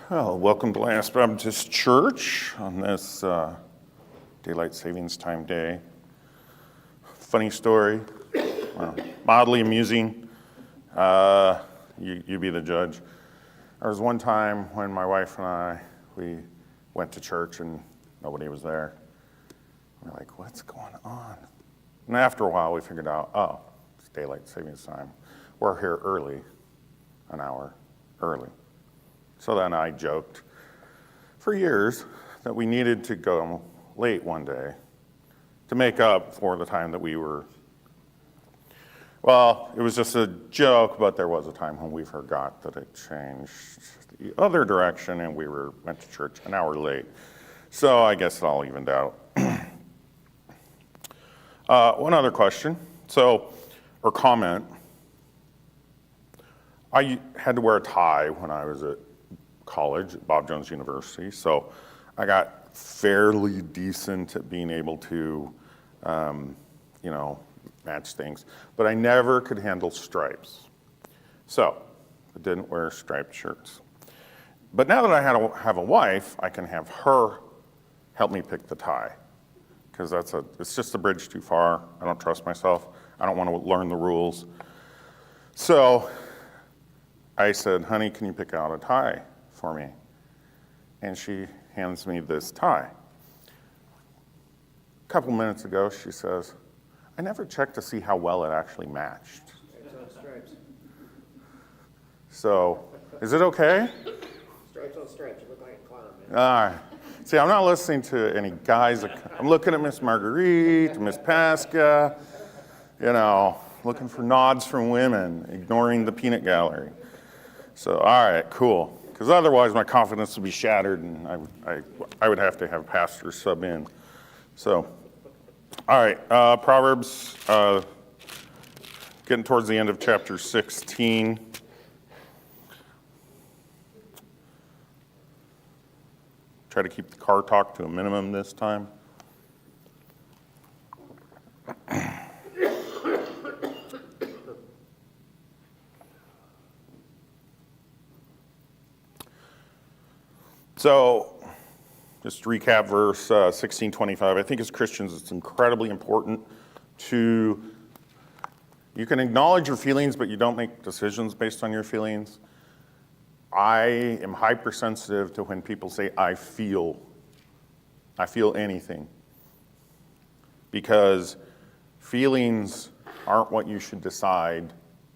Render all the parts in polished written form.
Well, welcome to Last Baptist Church on this Daylight Savings Time day. Funny story, mildly amusing. You be the judge. There was one time when my wife and we went to church and nobody was there. We're like, what's going on? And after a while, we figured out, oh, it's Daylight Savings Time. We're here early, an hour early. So then I joked for years that we needed to go late one day to make up for the time that we were, well, it was just a joke, but there was a time when we forgot that it changed the other direction and we went to church an hour late. So I guess it all evened out. One other question, or comment. I had to wear a tie when I was at college at Bob Jones University, so I got fairly decent at being able to, match things, but I never could handle stripes. So I didn't wear striped shirts. But now that I have a wife, I can have her help me pick the tie, because it's just a bridge too far. I don't trust myself. I don't want to learn the rules. So I said, honey, can you pick out a tie for me? And she hands me this tie. A couple minutes ago, she says, I never checked to see how well it actually matched. Stripes. So, is it okay? Stripes on stripes. You look like a clown, man. All right. See, I'm not listening to any guys. I'm looking at Miss Marguerite, Miss Pasca, looking for nods from women, ignoring the peanut gallery. So, all right, cool. Because otherwise my confidence would be shattered and I would have to have pastors sub in. So, all right, Proverbs, getting towards the end of chapter 16. Try to keep the car talk to a minimum this time. So, just to recap verse 16:25, I think as Christians it's incredibly important you can acknowledge your feelings, but you don't make decisions based on your feelings. I am hypersensitive to when people say, I feel anything. Because feelings aren't what you should decide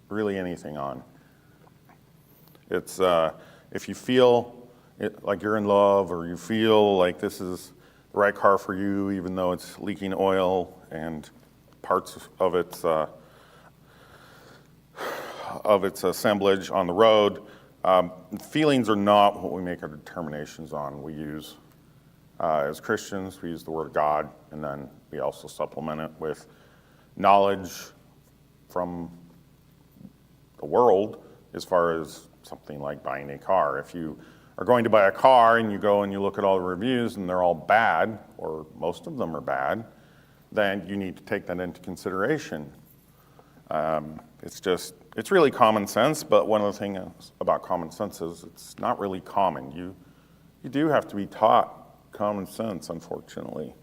really anything on. It's, if you feel like you're in love, or you feel like this is the right car for you, even though it's leaking oil and parts of its assemblage on the road. Feelings are not what we make our determinations on. We use, as Christians, we use the Word of God, and then we also supplement it with knowledge from the world as far as something like buying a car. If you are going to buy a car and you go and you look at all the reviews and they're all bad, or most of them are bad, then you need to take that into consideration. It's really common sense, but one of the things about common sense is it's not really common. You do have to be taught common sense, unfortunately.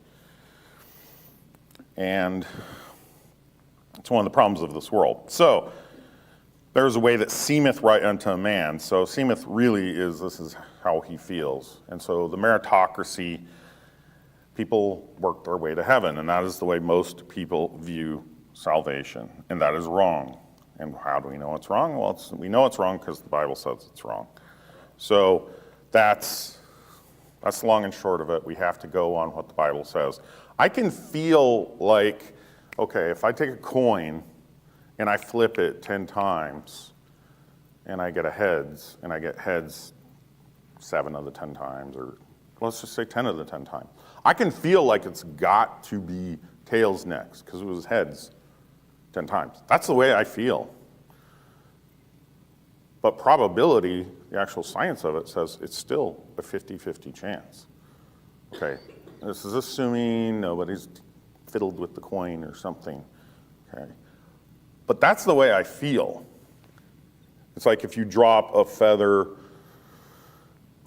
And it's one of the problems of this world. So, there's a way that seemeth right unto a man. So seemeth really this is how he feels. And so the meritocracy, people work their way to heaven, and that is the way most people view salvation, and that is wrong. And how do we know it's wrong? Well, we know it's wrong because the Bible says it's wrong. So that's the long and short of it. We have to go on what the Bible says. I can feel like, okay, if I take a coin and I flip it 10 times, and I get a heads, and I get heads 7 of the 10 times, or let's just say 10 of the 10 times. I can feel like it's got to be tails next, because it was heads 10 times. That's the way I feel. But probability, the actual science of it says it's still a 50-50 chance. Okay, this is assuming nobody's fiddled with the coin or something, okay? But that's the way I feel. It's like if you drop a feather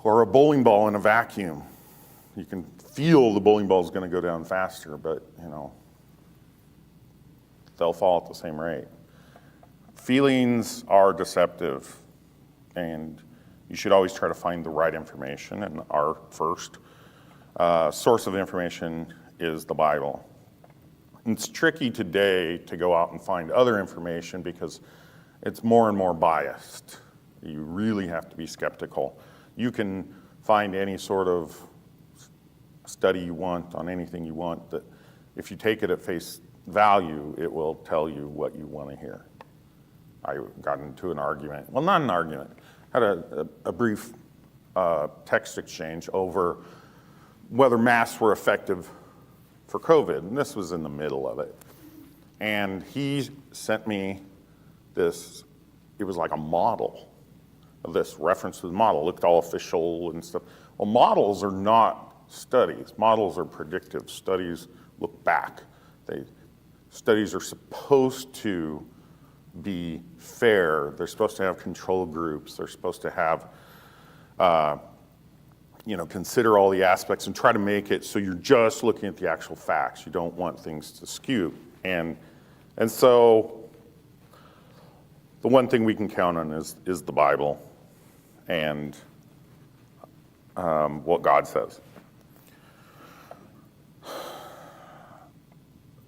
Or a bowling ball in a vacuum. You can feel the bowling ball is going to go down faster, but, they'll fall at the same rate. Feelings are deceptive, and you should always try to find the right information, and our first source of information is the Bible. It's tricky today to go out and find other information because it's more and more biased. You really have to be skeptical. You can find any sort of study you want on anything you want, that if you take it at face value, it will tell you what you want to hear. I got into an argument, well, not an argument, had a brief text exchange over whether masks were effective for COVID, and this was in the middle of it. And he sent me this, it was like a model of this, reference to the model, looked all official and stuff. Well, models are not studies. Models are predictive. Studies look back. Studies are supposed to be fair. They're supposed to have control groups. They're supposed to have, consider all the aspects and try to make it so you're just looking at the actual facts. You don't want things to skew. And so the one thing we can count on is the Bible and what God says.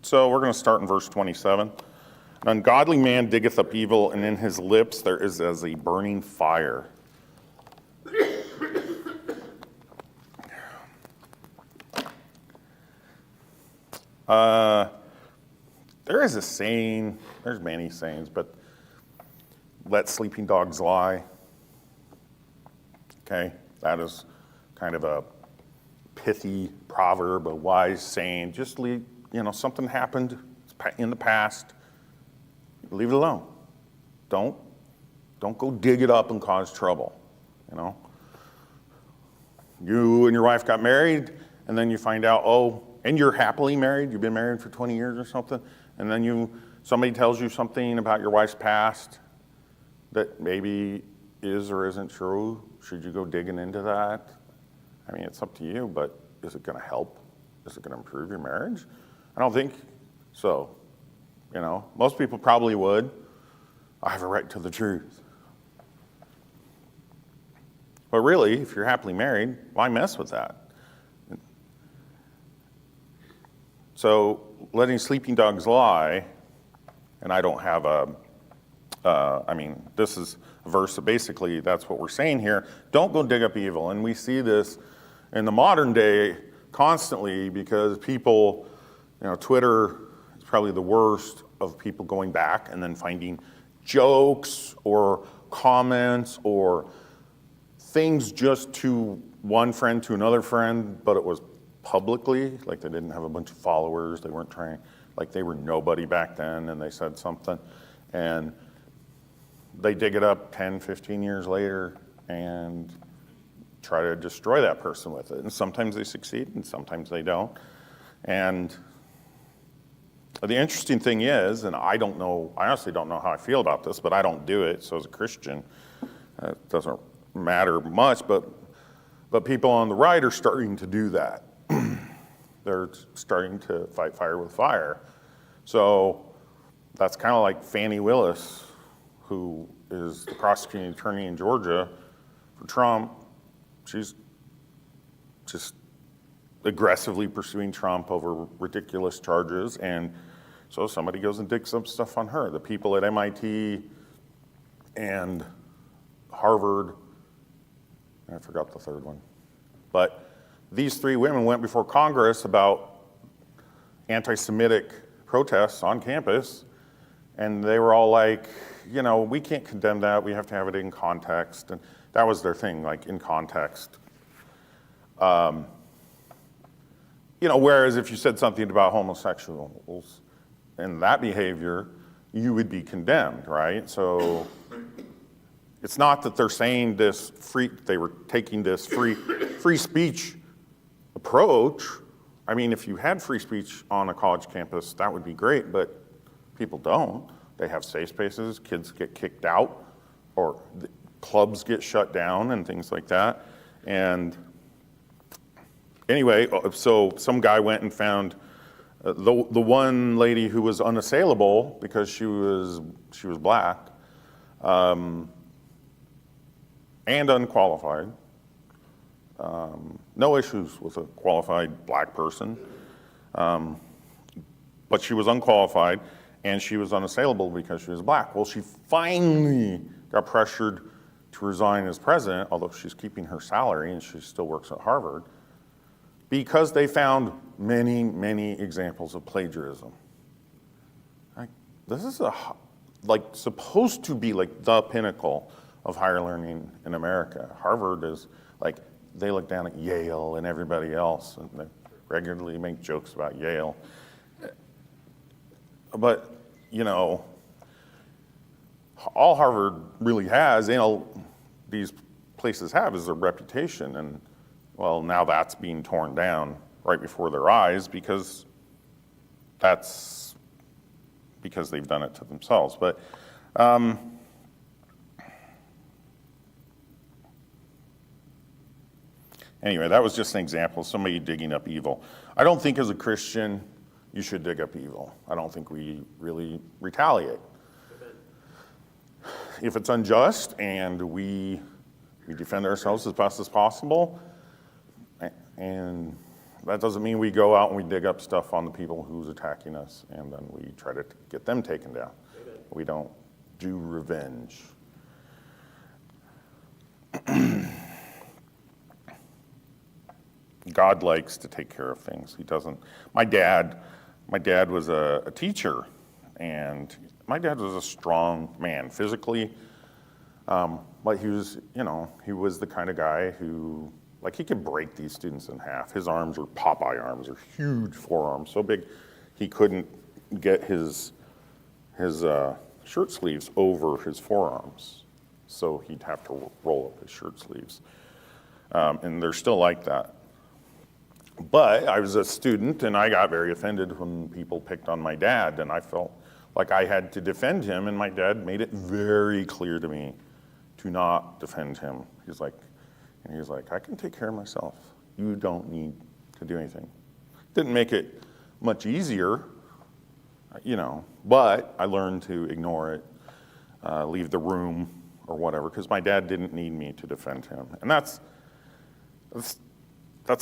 So we're going to start in verse 27. An ungodly man diggeth up evil, and in his lips there is as a burning fire. There is a saying, there's many sayings, but let sleeping dogs lie. Okay, that is kind of a pithy proverb, a wise saying. Just leave, something happened in the past, leave it alone. Don't go dig it up and cause trouble, You and your wife got married, and then you find out, and you're happily married, you've been married for 20 years or something, and then somebody tells you something about your wife's past that maybe is or isn't true. Should you go digging into that? I mean, it's up to you, but is it going to help? Is it going to improve your marriage? I don't think so. Most people probably would. I have a right to the truth. But really, if you're happily married, why mess with that? So letting sleeping dogs lie, and I don't have this is a verse that basically that's what we're saying here. Don't go dig up evil. And we see this in the modern day constantly because people, Twitter is probably the worst of people going back and then finding jokes or comments or things just to one friend to another friend, but it was publicly, like they didn't have a bunch of followers, they weren't trying, like they were nobody back then and they said something and they dig it up 10, 15 years later and try to destroy that person with it. And sometimes they succeed and sometimes they don't. And the interesting thing is, and I honestly don't know how I feel about this, but I don't do it, so as a Christian, it doesn't matter much, but people on the right are starting to do that. They're starting to fight fire with fire. So that's kind of like Fani Willis, who is the prosecuting attorney in Georgia for Trump. She's just aggressively pursuing Trump over ridiculous charges, and so somebody goes and digs up stuff on her. The people at MIT and Harvard, I forgot the third one, but these three women went before Congress about anti-Semitic protests on campus, and they were all like, we can't condemn that, we have to have it in context, and that was their thing, like in context. Whereas if you said something about homosexuals and that behavior, you would be condemned, right? So it's not that they're saying they were taking this free speech approach. I mean, if you had free speech on a college campus, that would be great, but people don't. They have safe spaces, kids get kicked out, or the clubs get shut down and things like that. And anyway, so some guy went and found the one lady who was unassailable because she was black and unqualified. No issues with a qualified black person, but she was unqualified and she was unassailable because she was black. Well, she finally got pressured to resign as president, although she's keeping her salary and she still works at Harvard, because they found many, many examples of plagiarism. This is supposed to be like the pinnacle of higher learning in America. Harvard is like, they look down at Yale and everybody else, and they regularly make jokes about Yale. But, all Harvard really has, these places have, is their reputation. And, well, now that's being torn down right before their eyes because they've done it to themselves. But anyway, that was just an example of somebody digging up evil. I don't think as a Christian you should dig up evil. I don't think we really retaliate. If it's unjust and we defend ourselves as best as possible, and that doesn't mean we go out and we dig up stuff on the people who's attacking us and then we try to get them taken down. Amen. We don't do revenge. God likes to take care of things. He doesn't. My dad was a teacher, and my dad was a strong man physically, but he was the kind of guy who, he could break these students in half. His arms were Popeye arms, or huge forearms, so big he couldn't get his shirt sleeves over his forearms, so he'd have to roll up his shirt sleeves. And they're still like that. But I was a student, and I got very offended when people picked on my dad, and I felt like I had to defend him, and my dad made it very clear to me to not defend him. He's like, I can take care of myself. You don't need to do anything. Didn't make it much easier, but I learned to ignore it, leave the room or whatever, because my dad didn't need me to defend him. And that's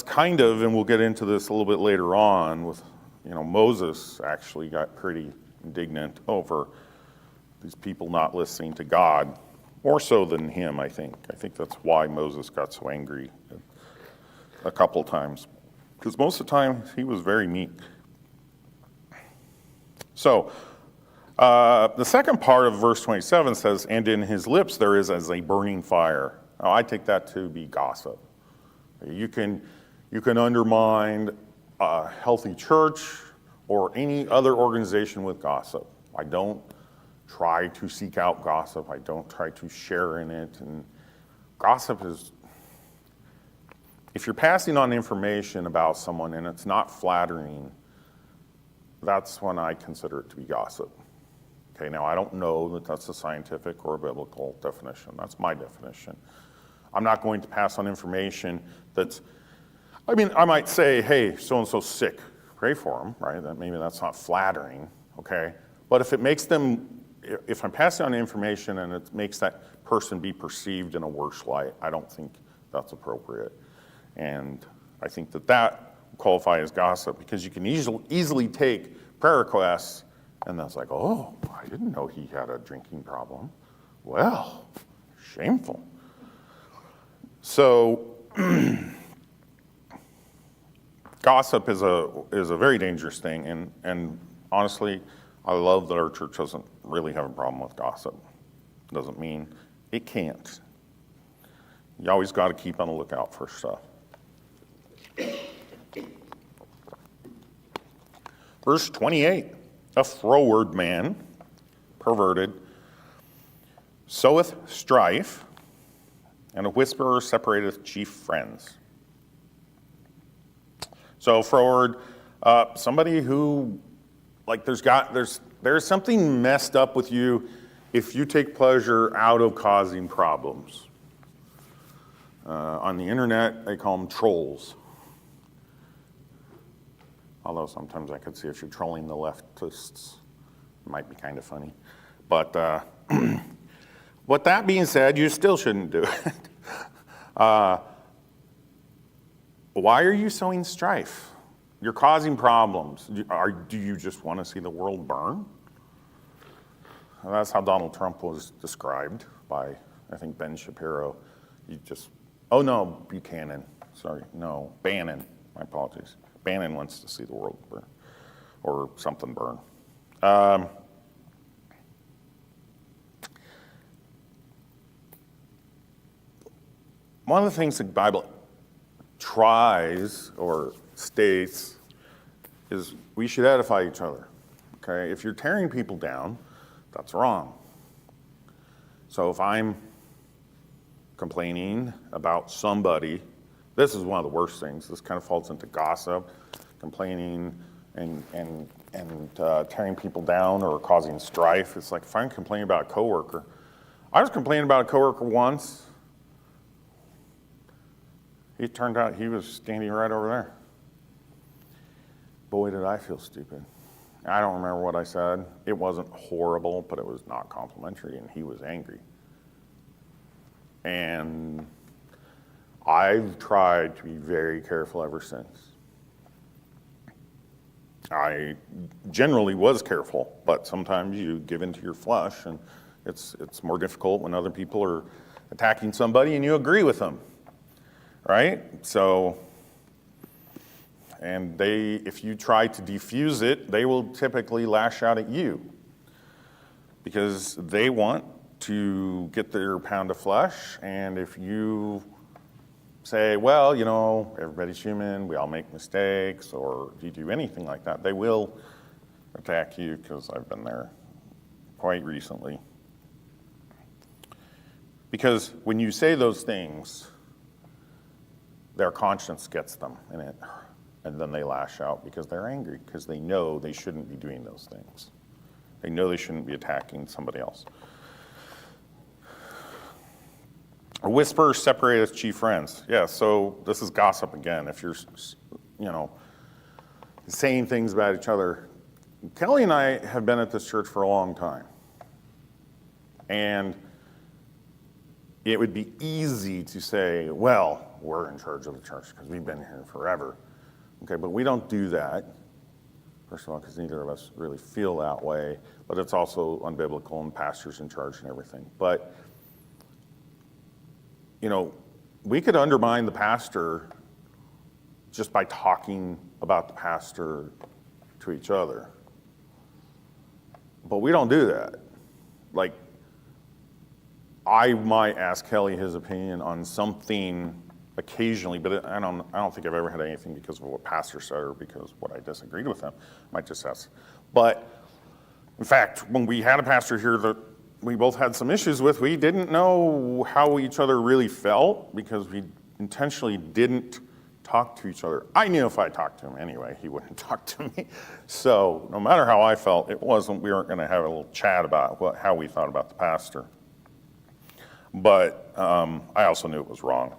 kind of, and we'll get into this a little bit later on with, Moses actually got pretty indignant over these people not listening to God, more so than him, I think. I think that's why Moses got so angry a couple times, because most of the time he was very meek. So, the second part of verse 27 says, and in his lips there is as a burning fire. Now, I take that to be gossip. You can undermine a healthy church or any other organization with gossip. I don't try to seek out gossip. I don't try to share in it. And gossip is, if you're passing on information about someone and it's not flattering, that's when I consider it to be gossip. Okay, now I don't know that that's a scientific or a biblical definition. That's my definition. I'm not going to pass on information I might say, hey, so-and-so's sick, pray for them, right? Maybe that's not flattering, okay? But if I'm passing on information and it makes that person be perceived in a worse light, I don't think that's appropriate. And I think that qualify as gossip, because you can easily take prayer requests and that's like, oh, I didn't know he had a drinking problem. Well, shameful. So gossip is a very dangerous thing, and honestly, I love that our church doesn't really have a problem with gossip. Doesn't mean it can't. You always got to keep on the lookout for stuff. Verse 28, a froward man, perverted, soweth strife, and a whisperer separateth chief friends. So froward, somebody who, there's something messed up with you if you take pleasure out of causing problems. On the internet, they call them trolls. Although sometimes I could see if you're trolling the leftists, it might be kind of funny. But with that being said, you still shouldn't do it. Why are you sowing strife? You're causing problems. Do you just want to see the world burn? Well, that's how Donald Trump was described by, I think, Ben Shapiro. Buchanan. Sorry, no, Bannon. My apologies. Bannon wants to see the world burn, or something burn. One of the things the Bible tries or states is we should edify each other. Okay, if you're tearing people down, that's wrong. So if I'm complaining about somebody, this is one of the worst things. This kind of falls into gossip, complaining, and tearing people down or causing strife. It's like if I'm complaining about a coworker. I was complaining about a coworker once. It turned out he was standing right over there. Boy, did I feel stupid. I don't remember what I said. It wasn't horrible, but it was not complimentary, and he was angry. And I've tried to be very careful ever since. I generally was careful, but sometimes you give into your flesh, and it's more difficult when other people are attacking somebody and you agree with them, right? So, and if you try to defuse it, they will typically lash out at you because they want to get their pound of flesh. And if you say, well, everybody's human, we all make mistakes, or if you do anything like that, they will attack you, because I've been there quite recently. Because when you say those things, their conscience gets them in it. And then they lash out because they're angry, because they know they shouldn't be doing those things. They know they shouldn't be attacking somebody else. A whisperer separateth chief friends. Yeah, so this is gossip again. If you're, saying things about each other. Kelly and I have been at this church for a long time. And it would be easy to say, well, we're in charge of the church because we've been here forever. Okay, but we don't do that. First of all, because neither of us really feel that way, but it's also unbiblical, and pastor's in charge and everything. But, we could undermine the pastor just by talking about the pastor to each other. But we don't do that. Like, I might ask Kelly his opinion on something occasionally, but I don't think I've ever had anything because of what pastor said or because of what I disagreed with him. I might just ask. But in fact, when we had a pastor here that we both had some issues with, we didn't know how each other really felt because we intentionally didn't talk to each other. I knew if I talked to him anyway, he wouldn't talk to me. So no matter how I felt, we weren't going to have a little chat about how we thought about the pastor. But I also knew it was wrong.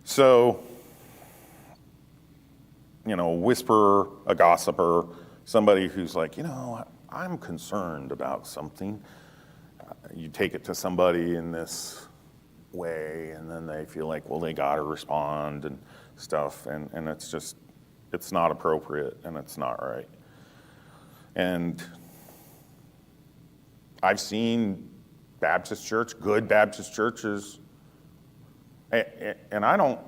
So, a whisperer, a gossiper, somebody who's like, I'm concerned about something. You take it to somebody in this way, and then they feel like, well, they got to respond and stuff. And it's not appropriate, and it's not right. And I've seen Baptist church, good Baptist churches, and I don't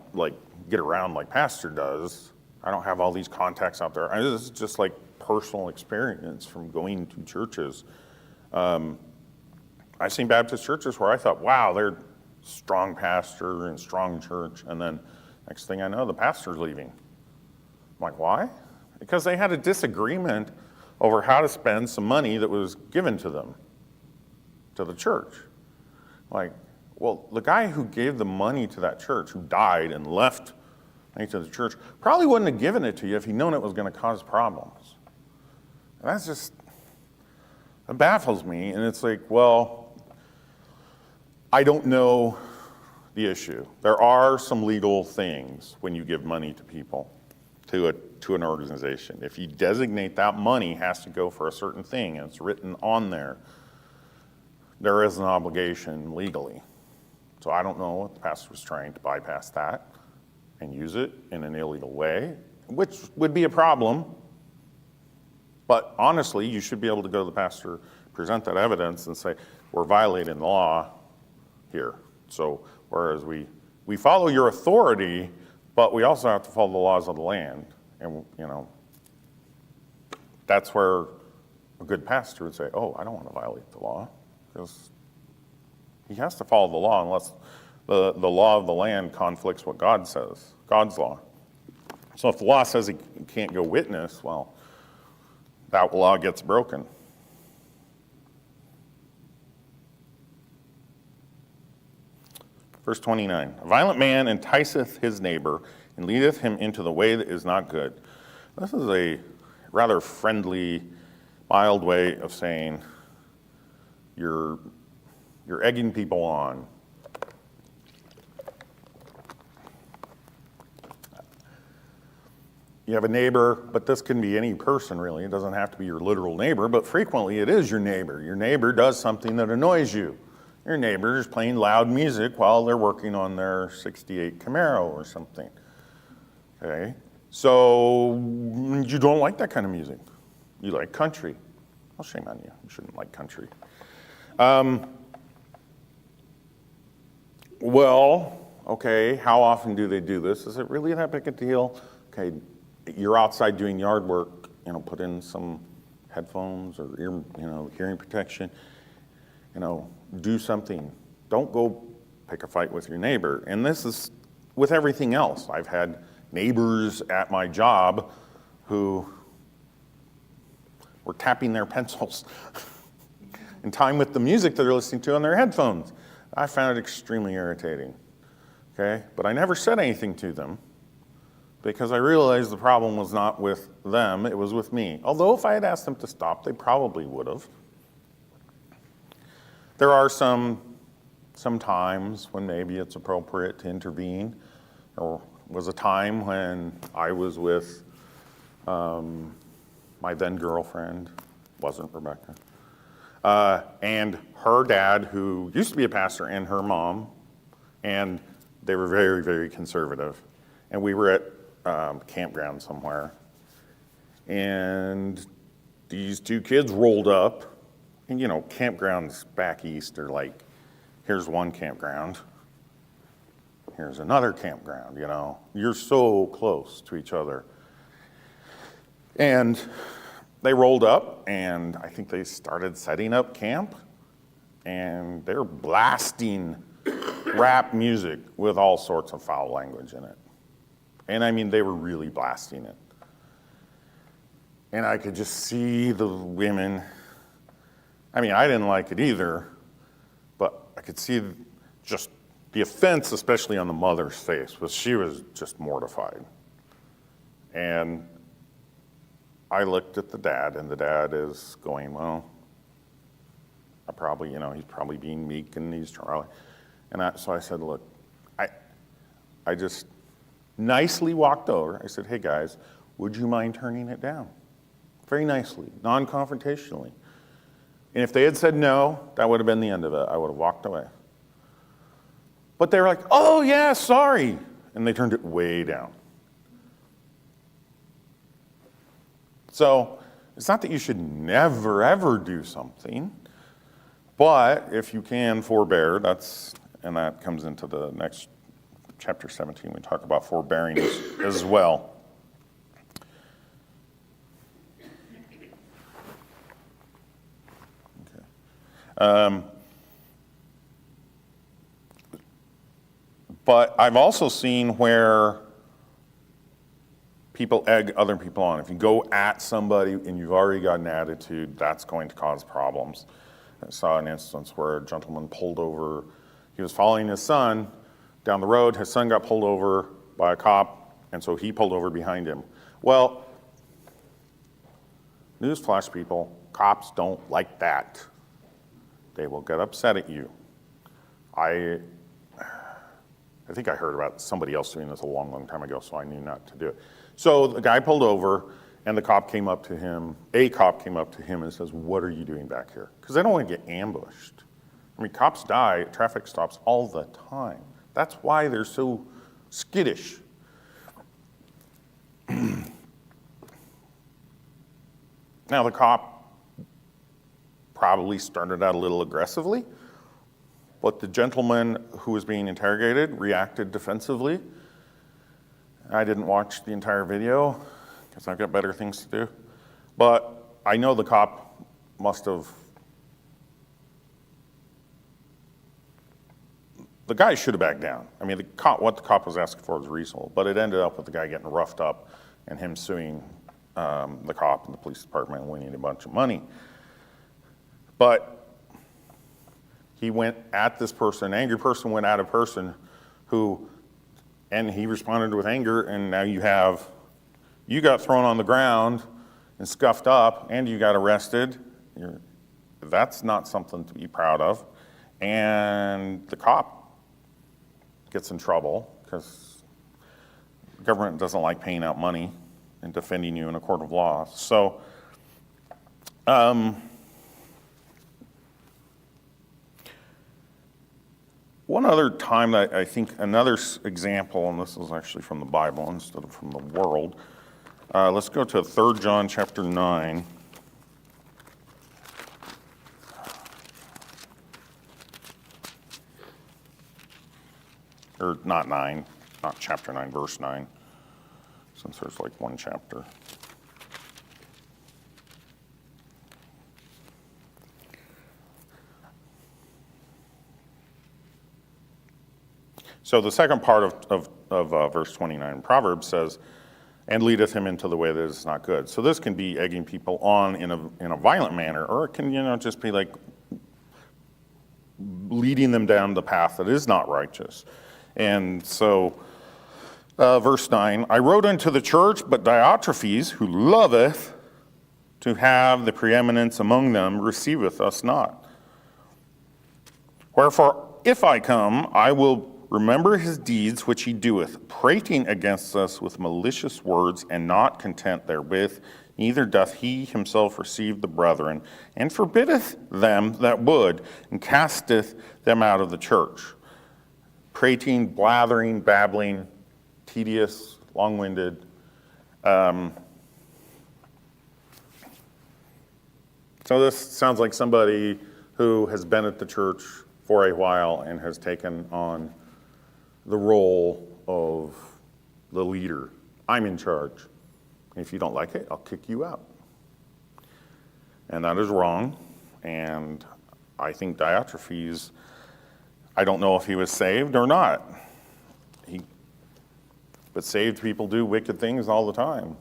get around like pastor does. I don't have all these contacts out there. This is just like personal experience from going to churches. I've seen Baptist churches where I thought, wow, they're strong pastor and strong church, and then next thing I know, the pastor's leaving. I'm like, why? Because they had a disagreement over how to spend some money that was given to them, to the church. Like, well, the guy who gave the money to that church, who died and left money to the church, probably wouldn't have given it to you if he'd known it was going to cause problems. And it baffles me. And it's like, well, I don't know the issue. There are some legal things when you give money to people, to an organization. If you designate that money has to go for a certain thing, and it's written on there, there is an obligation legally. So I don't know if the pastor was trying to bypass that and use it in an illegal way, which would be a problem. But honestly, you should be able to go to the pastor, present that evidence, and say, we're violating the law here. So whereas we follow your authority, but we also have to follow the laws of the land. And, that's where a good pastor would say, oh, I don't want to violate the law. Because he has to follow the law unless the law of the land conflicts what God says, God's law. So if the law says he can't go witness, well, that law gets broken. Verse 29, a violent man enticeth his neighbor and leadeth him into the way that is not good. This is a rather friendly, mild way of saying you're egging people on. You have a neighbor, but this can be any person really. It doesn't have to be your literal neighbor, but frequently it is your neighbor. Your neighbor does something that annoys you. Your neighbor is playing loud music while they're working on their 68 Camaro or something. Okay? So you don't like that kind of music. You like country. Well, shame on you. You shouldn't like country. Well, okay, how often do they do this? Is it really that big a deal? Okay, you're outside doing yard work, put in some headphones or hearing protection, do something. Don't go pick a fight with your neighbor. And this is with everything else. I've had neighbors at my job who were tapping their pencils in time with the music that they're listening to on their headphones. I found it extremely irritating, okay? But I never said anything to them because I realized the problem was not with them, it was with me. Although if I had asked them to stop, they probably would have. There are some times when maybe it's appropriate to intervene. There was a time when I was with my then girlfriend, wasn't Rebecca, and her dad, who used to be a pastor, and her mom, and they were very, very conservative. And we were at campground somewhere, and these two kids rolled up, and campgrounds back east are like, here's one campground, here's another campground, You're so close to each other. And they rolled up, and I think they started setting up camp, and they're blasting rap music with all sorts of foul language in it. And I mean, they were really blasting it. And I could just see the women. I mean, I didn't like it either, but I could see just the offense, especially on the mother's face, was she was just mortified. And I looked at the dad, and the dad is going, well, he's probably being meek, and he's trying. And so I said, look, I just nicely walked over. I said, hey guys, would you mind turning it down? Very nicely, non-confrontationally. And if they had said no, that would have been the end of it. I would have walked away. But they were like, oh yeah, sorry. And they turned it way down. So it's not that you should never, ever do something, but if you can forbear, and that comes into the next chapter 17. We talk about forbearing as well. Okay. But I've also seen where people egg other people on. If you go at somebody and you've already got an attitude, that's going to cause problems. I saw an instance where a gentleman pulled over. He was following his son down the road. His son got pulled over by a cop, and so he pulled over behind him. Well, newsflash, people, cops don't like that. They will get upset at you. I think I heard about somebody else doing this a long, long time ago, so I knew not to do it. So the guy pulled over, and a cop came up to him and says, "What are you doing back here?" Because they don't want to get ambushed. I mean, cops die at traffic stops all the time. That's why they're so skittish. Now, the cop probably started out a little aggressively, but the gentleman who was being interrogated reacted defensively. I didn't watch the entire video because I've got better things to do. But I know the cop must have. The guy should have backed down. I mean, what the cop was asking for was reasonable, but it ended up with the guy getting roughed up and him suing the cop and the police department and winning a bunch of money. But he went at this person, an angry person went at a person and he responded with anger, and now you got thrown on the ground and scuffed up, and you got arrested. That's not something to be proud of. And the cop gets in trouble because the government doesn't like paying out money and defending you in a court of law. So, one other time that I think another example, and this is actually from the Bible instead of from the world. Let's go to 3 John chapter 9. Or not 9, not chapter 9, verse 9, since there's like one chapter. So the second part of verse 29 in Proverbs says, "And leadeth him into the way that is not good." So this can be egging people on in a violent manner, or it can just be like leading them down the path that is not righteous. And so, verse 9, "I wrote unto the church, but Diotrephes, who loveth to have the preeminence among them, receiveth us not. Wherefore, if I come, I will remember his deeds which he doeth, prating against us with malicious words, and not content therewith, neither doth he himself receive the brethren, and forbiddeth them that would, and casteth them out of the church." Prating, blathering, babbling, tedious, long-winded. So this sounds like somebody who has been at the church for a while and has taken on the role of the leader. I'm in charge. If you don't like it, I'll kick you out. And that is wrong. And I think Diotrephes, I don't know if he was saved or not. But saved people do wicked things all the time.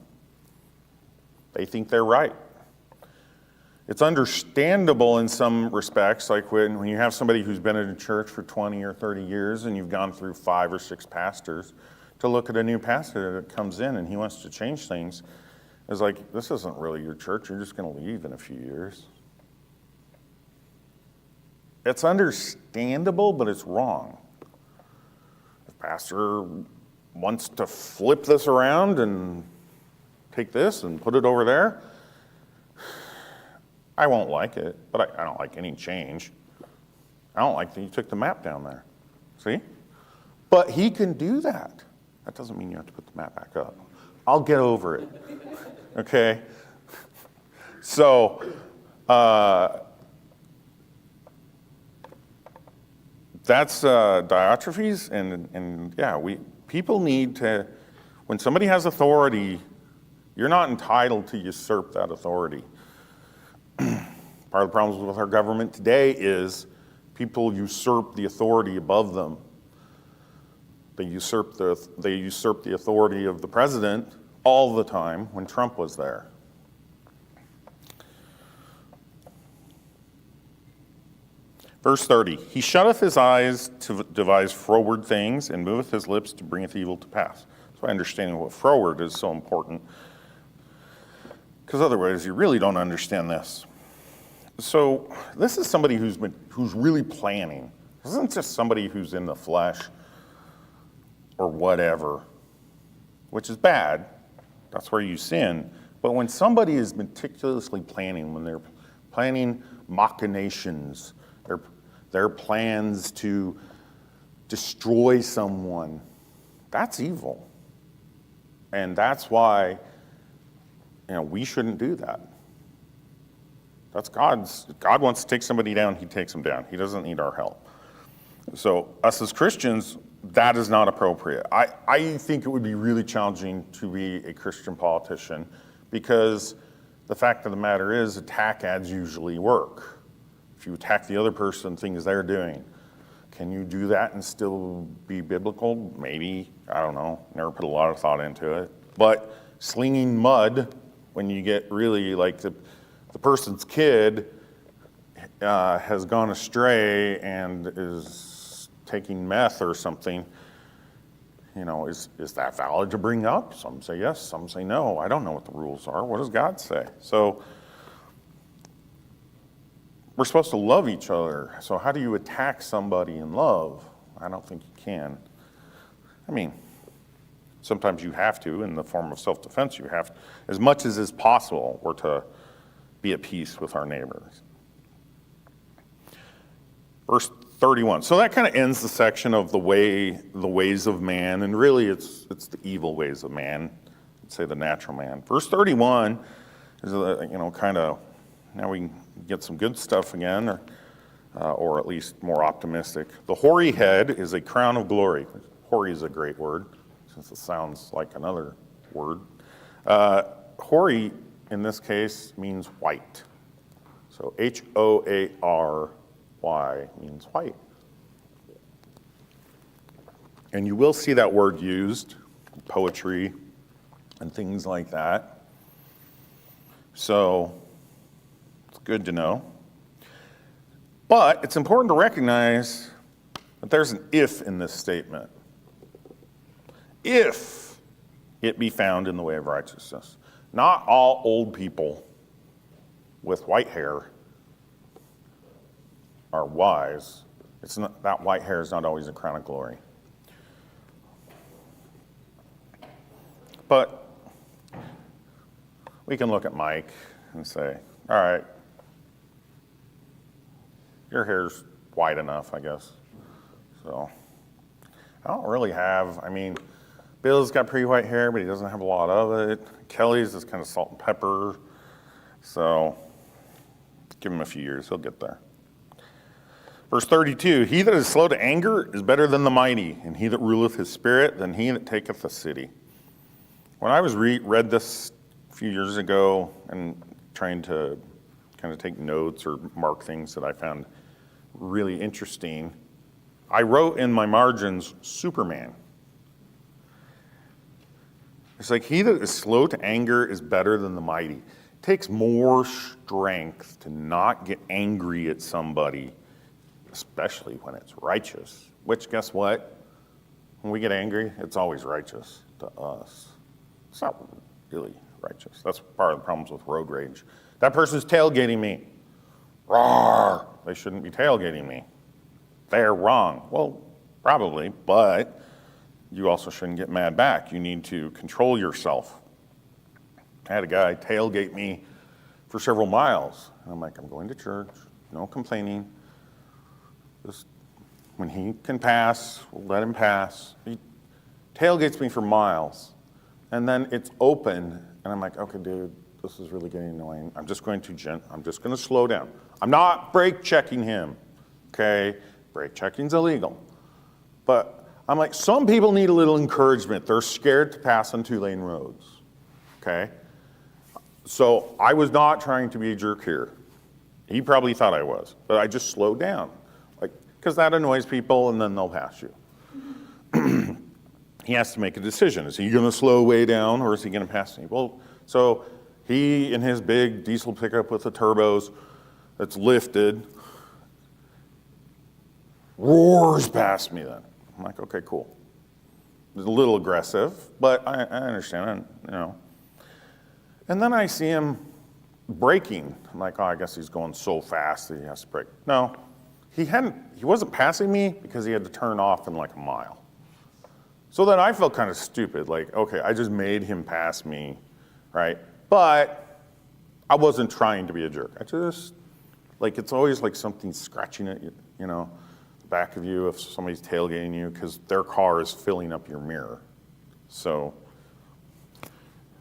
They think they're right. It's understandable in some respects, like when you have somebody who's been in a church for 20 or 30 years and you've gone through 5 or 6 pastors, to look at a new pastor that comes in and he wants to change things. It's like, this isn't really your church, you're just going to leave in a few years. It's understandable, but it's wrong. If pastor wants to flip this around and take this and put it over there, I won't like it, but I don't like any change. I don't like that you took the map down there. See? But he can do that. That doesn't mean you have to put the map back up. I'll get over it. Okay? So, that's Diotrephes, and yeah, people need to, when somebody has authority, you're not entitled to usurp that authority. Part of the problems with our government today is people usurp the authority above them. They usurp the authority of the president all the time when Trump was there. Verse 30, "He shutteth his eyes to devise froward things, and moveth his lips to bringeth evil to pass." That's why understanding what froward is so important, because otherwise you really don't understand this. So this is somebody who's really planning. This isn't just somebody who's in the flesh. or whatever, which is bad. That's where you sin. But when somebody is meticulously planning, when they're planning machinations, their plans to destroy someone, that's evil. And that's why, we shouldn't do that. That's God wants to take somebody down, he takes them down. He doesn't need our help. So us as Christians, that is not appropriate. I think it would be really challenging to be a Christian politician because the fact of the matter is attack ads usually work. If you attack the other person, things they're doing, can you do that and still be biblical? Maybe, I don't know, never put a lot of thought into it. But slinging mud when you get really like the person's kid has gone astray and is taking meth or something, is that valid to bring up? Some say yes, some say no. I don't know what the rules are. What does God say? So we're supposed to love each other. So how do you attack somebody in love? I don't think you can. Sometimes you have to, in the form of self-defense, you have to, as much as is possible, we're to be at peace with our neighbors. Verse 31. So that kind of ends the section of the ways of man, and really it's the evil ways of man, let's say the natural man. Verse 31 is kind of, now we can get some good stuff again, or at least more optimistic. The hoary head is a crown of glory. Hoary is a great word, since it sounds like another word. Hoary, in this case, means white. So Hoary means white. And you will see that word used in poetry and things like that. So it's good to know. But it's important to recognize that there's an if in this statement. If it be found in the way of righteousness. Not all old people with white hair are wise. It's not, that white hair is not always a crown of glory. But we can look at Mike and say, all right, your hair's white enough, I guess. So I don't really have, Bill's got pretty white hair, but he doesn't have a lot of it. Kelly's is kind of salt and pepper. So give him a few years, he'll get there. Verse 32, he that is slow to anger is better than the mighty, and he that ruleth his spirit than he that taketh a city. When I was read this a few years ago and trying to kind of take notes or mark things that I found really interesting, I wrote in my margins, Superman. It's like he that is slow to anger is better than the mighty. It takes more strength to not get angry at somebody, especially when it's righteous. Which, guess what? When we get angry, it's always righteous to us. It's not really righteous. That's part of the problems with road rage. That person's tailgating me. Roar! They shouldn't be tailgating me. They're wrong. Well, probably, but you also shouldn't get mad back. You need to control yourself. I had a guy tailgate me for several miles. And I'm like, I'm going to church, no complaining. Just when he can pass, we'll let him pass. He tailgates me for miles. And then it's open, and I'm like, okay, dude, this is really getting annoying. I'm just going to slow down. I'm not brake checking him, okay? Brake checking's illegal. But I'm like, some people need a little encouragement. They're scared to pass on 2-lane roads, okay? So I was not trying to be a jerk here. He probably thought I was, but I just slowed down, because that annoys people, and then they'll pass you. He has to make a decision. Is he going to slow way down, or is he going to pass me? Well, so he, in his big diesel pickup with the turbos that's lifted, roars past me then. I'm like, okay, cool. It's a little aggressive, but I understand, And then I see him braking. I'm like, oh, I guess he's going so fast that he has to brake. No, he wasn't passing me because he had to turn off in like a mile. So then I felt kind of stupid, like, okay, I just made him pass me, right? But I wasn't trying to be a jerk. I just, like, it's always like something scratching at you, the back of you if somebody's tailgating you because their car is filling up your mirror. So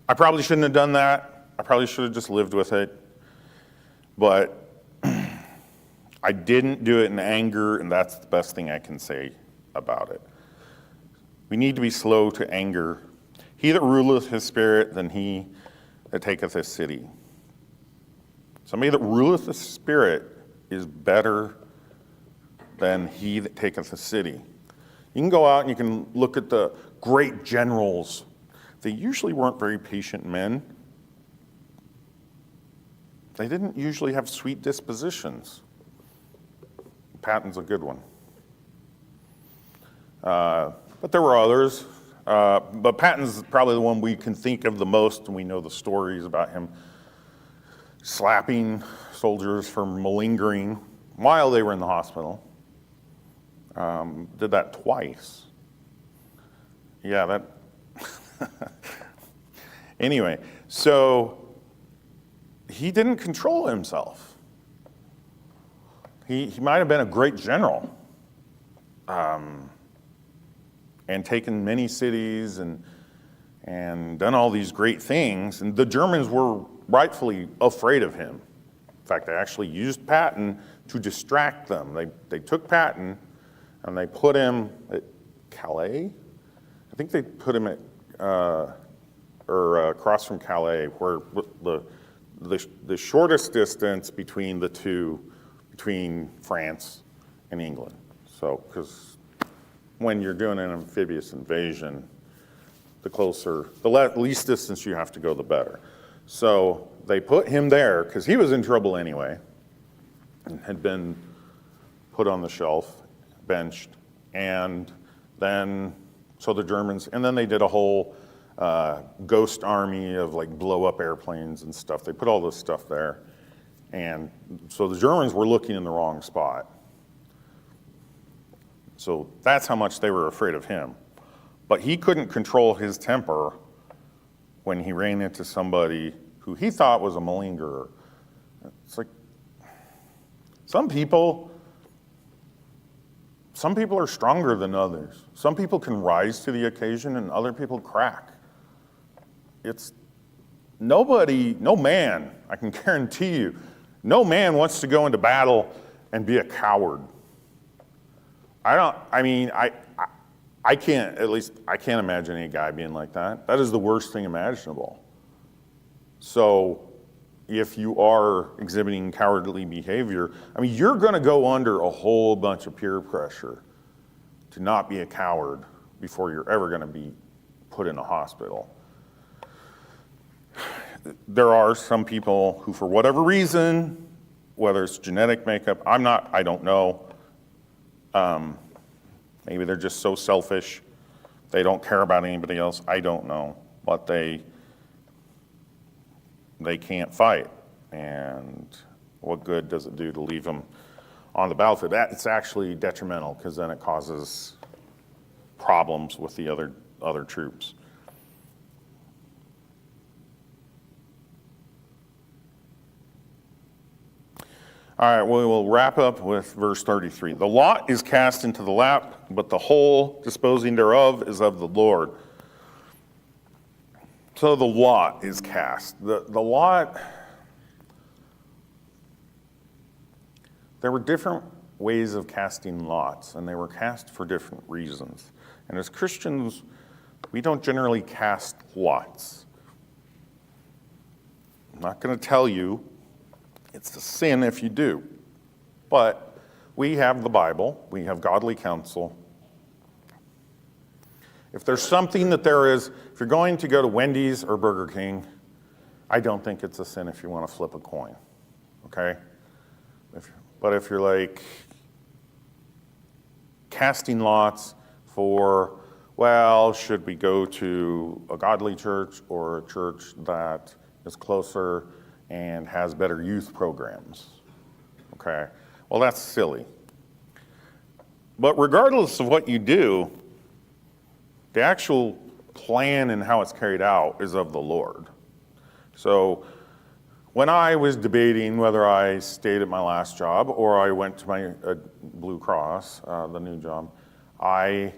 I probably shouldn't have done that. I probably should have just lived with it. But I didn't do it in anger, and that's the best thing I can say about it. We need to be slow to anger. He that ruleth his spirit, than he that taketh his city. Somebody that ruleth the spirit is better than he that taketh a city. You can go out and you can look at the great generals. They usually weren't very patient men. They didn't usually have sweet dispositions. Patton's a good one. But there were others. But Patton's probably the one we can think of the most, and we know the stories about him slapping soldiers for malingering while they were in the hospital. Did that twice. Yeah, that. Anyway, so he didn't control himself. He might have been a great general. And taken many cities and done all these great things. And the Germans were rightfully afraid of him. In fact, they actually used Patton to distract them. They took Patton and they put him at Calais. I think they put him at, across from Calais, where the shortest distance between the two, between France and England. So, because when you're doing an amphibious invasion, the least distance you have to go, the better. So they put him there because he was in trouble anyway and had been put on the shelf, benched, and then, so the Germans, and then they did a whole ghost army of like blow up airplanes and stuff. They put all this stuff there. And so the Germans were looking in the wrong spot. So that's how much they were afraid of him. But he couldn't control his temper when he ran into somebody who he thought was a malingerer. It's like, some people are stronger than others. Some people can rise to the occasion and other people crack. It's no man, I can guarantee you, no man wants to go into battle and be a coward. I can't imagine any guy being like that. That is the worst thing imaginable. So if you are exhibiting cowardly behavior, you're going to go under a whole bunch of peer pressure to not be a coward before you're ever going to be put in a hospital. There are some people who, for whatever reason, whether it's genetic makeup, I don't know. Maybe they're just so selfish, they don't care about anybody else. I don't know. But they can't fight. And what good does it do to leave them on the battlefield? It's actually detrimental because then it causes problems with the other troops. All right, we will wrap up with verse 33. The lot is cast into the lap, but the whole disposing thereof is of the Lord. So the lot is cast. The lot, there were different ways of casting lots, and they were cast for different reasons. And as Christians, we don't generally cast lots. I'm not going to tell you it's a sin if you do. But we have the Bible. We have godly counsel. If there's something that there is, if you're going to go to Wendy's or Burger King, I don't think it's a sin if you want to flip a coin. Okay? But if you're like casting lots for, well, should we go to a godly church or a church that is closer and has better youth programs? Okay, well, that's silly. But regardless of what you do, The actual plan and how it's carried out is of the Lord. So when I was debating whether I stayed at my last job or I went to my Blue Cross, the new job, I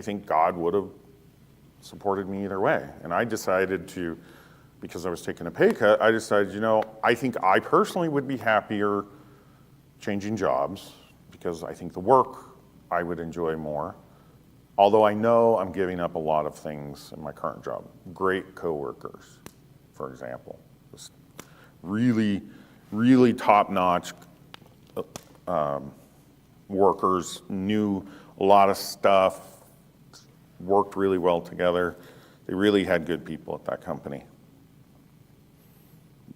think God would have supported me either way. And I decided to, because I was taking a pay cut, I decided, I think I personally would be happier changing jobs because I think the work I would enjoy more. Although I know I'm giving up a lot of things in my current job. Great coworkers, for example. Just really, really top-notch workers, knew a lot of stuff, worked really well together. They really had good people at that company.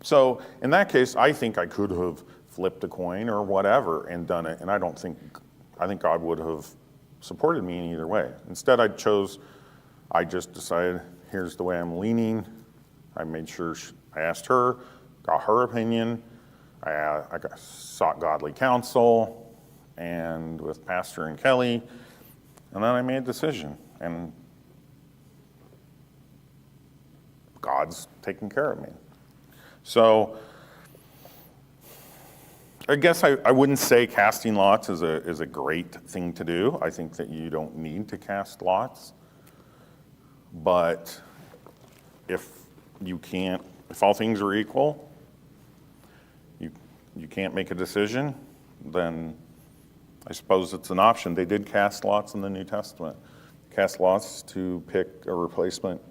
So in that case, I think I could have flipped a coin or whatever and done it, and I think God would have supported me in either way. Instead, I just decided, here's the way I'm leaning. I made sure I asked her, got her opinion. I sought godly counsel and with Pastor and Kelly, and then I made a decision. And God's taking care of me. So I guess I wouldn't say casting lots is a great thing to do. I think that you don't need to cast lots. But if all things are equal, you can't make a decision, then I suppose it's an option. They did cast lots in the New Testament. Cast lots to pick a replacement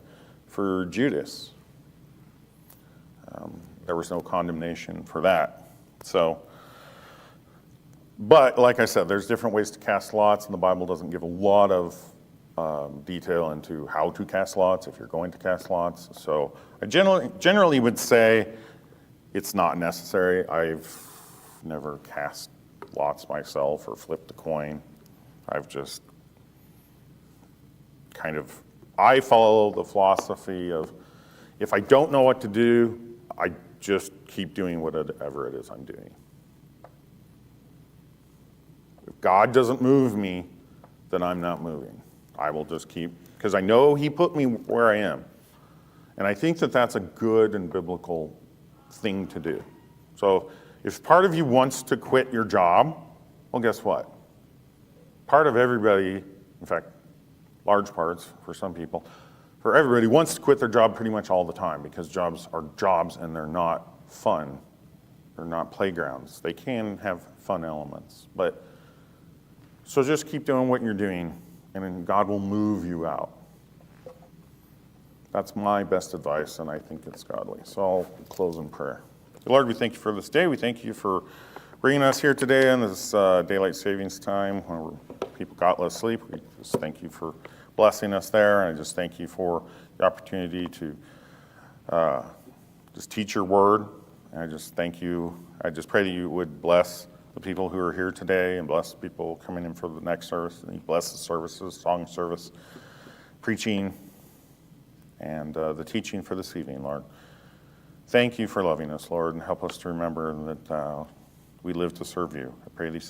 for Judas. There was no condemnation for that. But like I said, there's different ways to cast lots, and the Bible doesn't give a lot of detail into how to cast lots if you're going to cast lots. So I generally would say it's not necessary. I've never cast lots myself or flipped a coin. I've just I follow the philosophy of if I don't know what to do, I just keep doing whatever it is I'm doing. If God doesn't move me, then I'm not moving. I will just keep, because I know He put me where I am. And I think that that's a good and biblical thing to do. So if part of you wants to quit your job, well, guess what? Part of everybody, in fact, large parts for some people, for everybody wants to quit their job pretty much all the time because jobs are jobs and they're not fun. They're not playgrounds. They can have fun elements. So just keep doing what you're doing and then God will move you out. That's my best advice and I think it's godly. So I'll close in prayer. Lord, we thank you for this day. We thank you for bringing us here today in this daylight savings time when people got less sleep. We just thank you for blessing us there, and I just thank you for the opportunity to just teach your word. And I just thank you. I just pray that you would bless the people who are here today and bless the people coming in for the next service. And you bless the services, song service, preaching, and the teaching for this evening, Lord. Thank you for loving us, Lord, and help us to remember that we live to serve you. I pray these things